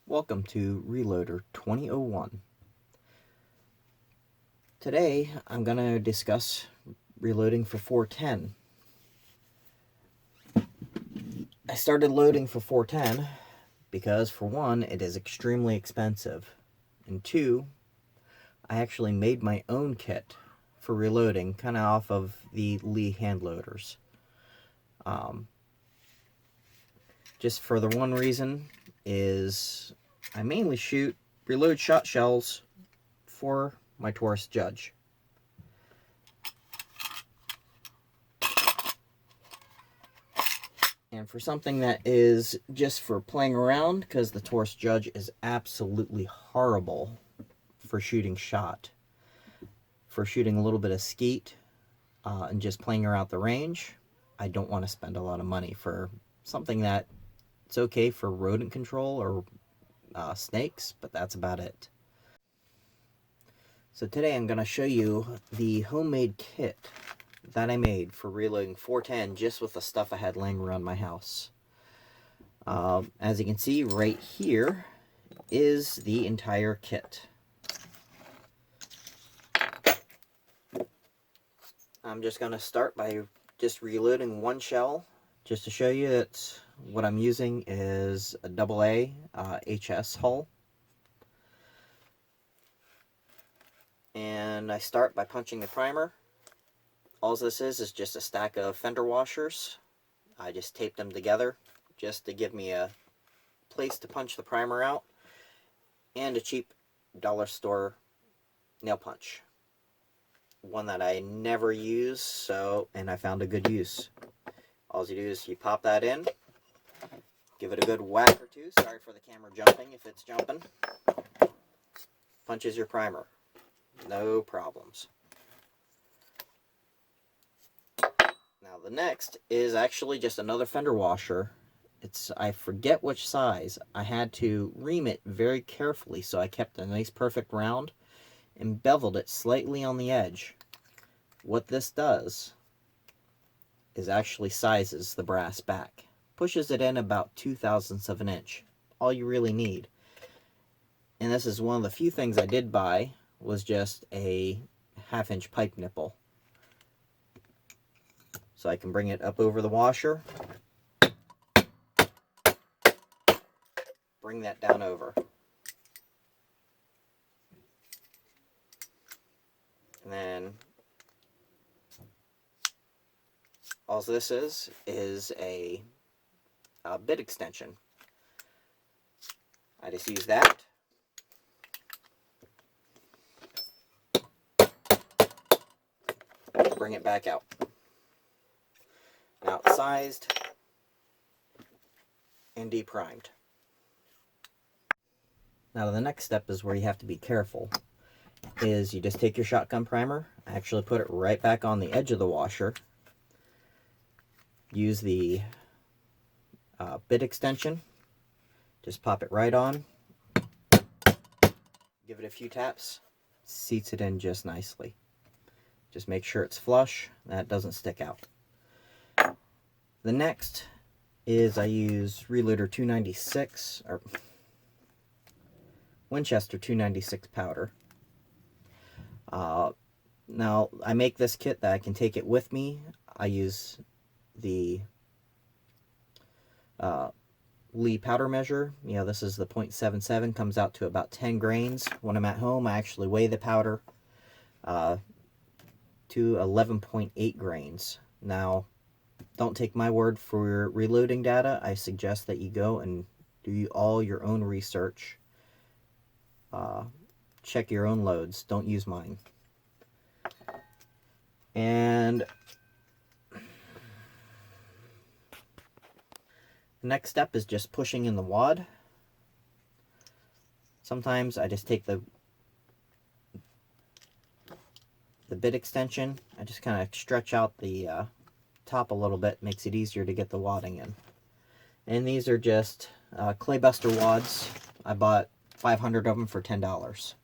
Welcome to Reloader 2001. Today I'm going to discuss reloading for 410. I started loading for 410 because, for one, it is extremely expensive, and two, I actually made my own kit for reloading, kind of off of the Lee hand loaders. Just for the one reason is I mainly reload shot shells for my tourist judge. And for something that is just for playing around, because the tourist judge is absolutely horrible for shooting shot. For shooting a little bit of skeet and just playing around the range, I don't want to spend a lot of money for something that it's okay for rodent control or snakes, but that's about it. So today I'm going to show you the homemade kit that I made for reloading 410 just with the stuff I had laying around my house. As you can see right here is the entire kit. I'm just going to start by just reloading one shell just to show you that what I'm using is a AA HS hull. And I start by punching the primer. All this is just a stack of fender washers. I just taped them together just to give me a place to punch the primer out, and a cheap dollar store nail punch. One that I never use, and I found a good use. All you do is you pop that in, give it a good whack or two. Sorry for the camera jumping if it's jumping. Punches your primer. No problems. Now the next is actually just another fender washer. I forget which size. I had to ream it very carefully so I kept a nice perfect round and beveled it slightly on the edge. What this does is actually sizes the brass back. Pushes it in about 2/1000ths of an inch. All you really need. And this is one of the few things I did buy, was just a 1/2 inch pipe nipple. So I can bring it up over the washer, bring that down over. And then all this is a bit extension. I just use that. Bring it back out. Now it's sized and deprimed. Now the next step is where you have to be careful. Is you just take your shotgun primer, actually put it right back on the edge of the washer, use the bit extension, just pop it right on, give it a few taps, seats it in just nicely. Just make sure it's flush, that it doesn't stick out. The next is I use Reloader 296, or Winchester 296 powder. Now, I make this kit that I can take it with me. I use the Lee powder measure. This is the .77, comes out to about 10 grains. When I'm at home, I actually weigh the powder to 11.8 grains. Now, don't take my word for reloading data. I suggest that you go and do all your own research. Check your own loads. Don't use mine. And the next step is just pushing in the wad. Sometimes I just take the bit extension. I just kind of stretch out the top a little bit. Makes it easier to get the wadding in. And these are just Claybuster wads. I bought 500 of them for $10.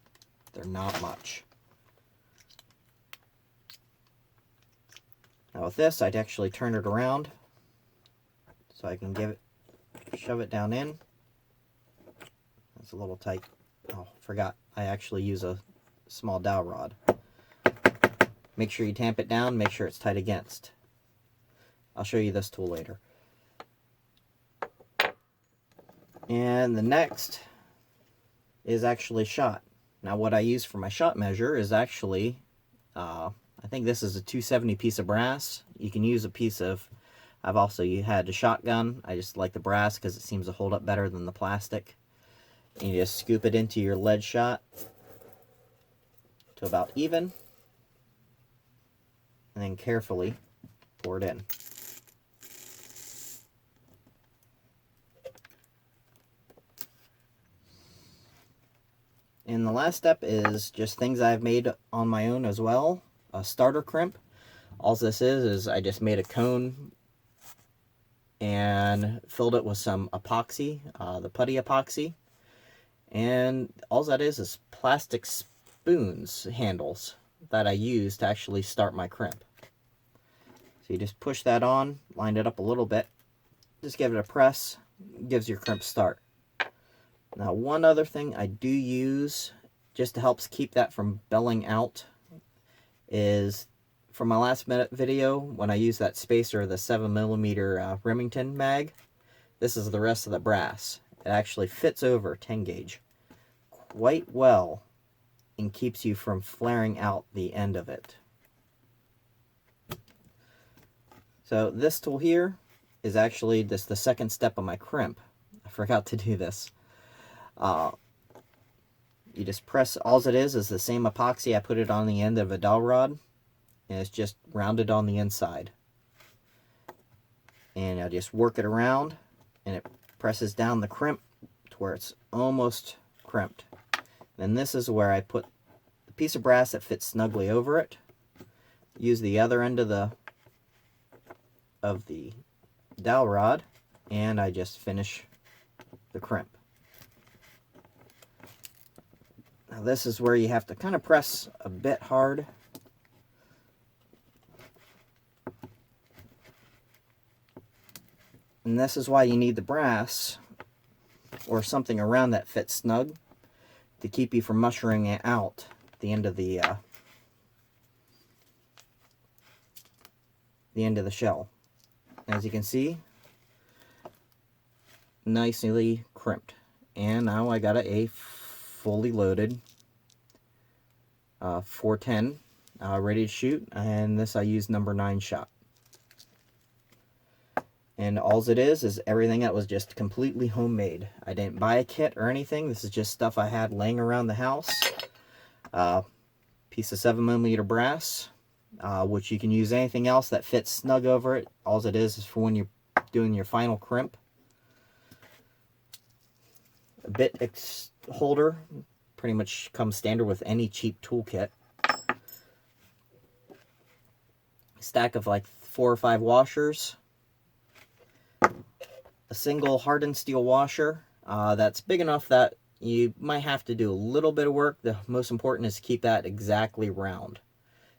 They're not much. Now with this, I'd actually turn it around so I can shove it down in. It's a little tight. Oh, forgot. I actually use a small dowel rod. Make sure you tamp it down. Make sure it's tight against. I'll show you this tool later. And the next is actually shot. Now what I use for my shot measure is actually, I think this is a 270 piece of brass. You can use a piece of, I've also had a shotgun. I just like the brass because it seems to hold up better than the plastic. And you just scoop it into your lead shot to about even. And then carefully pour it in. And the last step is just things I've made on my own as well. A starter crimp. All this is I just made a cone and filled it with some epoxy, the putty epoxy. And all that is plastic spoons handles that I use to actually start my crimp. So you just push that on, line it up a little bit, just give it a press, gives your crimp start. Now one other thing I do use just to help keep that from belling out is from my last video when I used that spacer, the 7mm Remington mag. This is the rest of the brass. It actually fits over 10 gauge quite well and keeps you from flaring out the end of it. So this tool here is actually just the second step of my crimp. I forgot to do this. You just press, all it is the same epoxy. I put it on the end of a dowel rod, and it's just rounded on the inside. And I just work it around, and it presses down the crimp to where it's almost crimped. Then this is where I put the piece of brass that fits snugly over it. Use the other end of the dowel rod, and I just finish the crimp. Now this is where you have to kind of press a bit hard. And this is why you need the brass or something around that fits snug to keep you from mushering it out at the end of the shell. As you can see, nicely crimped. And now I got a fully loaded 410 ready to shoot, and this I use number 9 shot. And all it is everything that was just completely homemade. I didn't buy a kit or anything. This is just stuff I had laying around the house. Piece of 7mm brass, which you can use anything else that fits snug over it. All it is for when you're doing your final crimp. A bit holder, pretty much comes standard with any cheap toolkit. Stack of like 4 or 5 washers. A single hardened steel washer that's big enough that you might have to do a little bit of work. The most important is to keep that exactly round,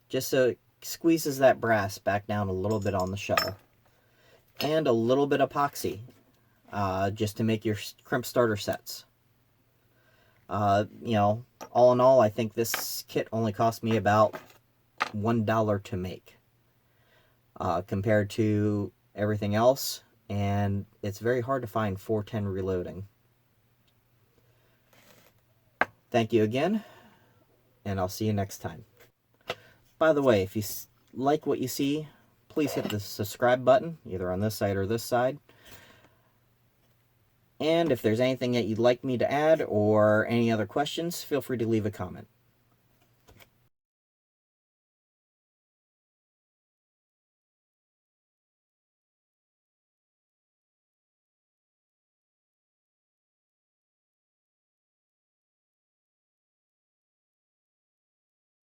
just so it squeezes that brass back down a little bit on the shell. And a little bit of epoxy, just to make your crimp starter sets. You know, all in all, I think this kit only cost me about $1 to make, compared to everything else. And it's very hard to find 410 reloading. Thank you again, and I'll see you next time. By the way, if you like what you see, please hit the subscribe button, either on this side or this side. And if there's anything that you'd like me to add or any other questions, feel free to leave a comment.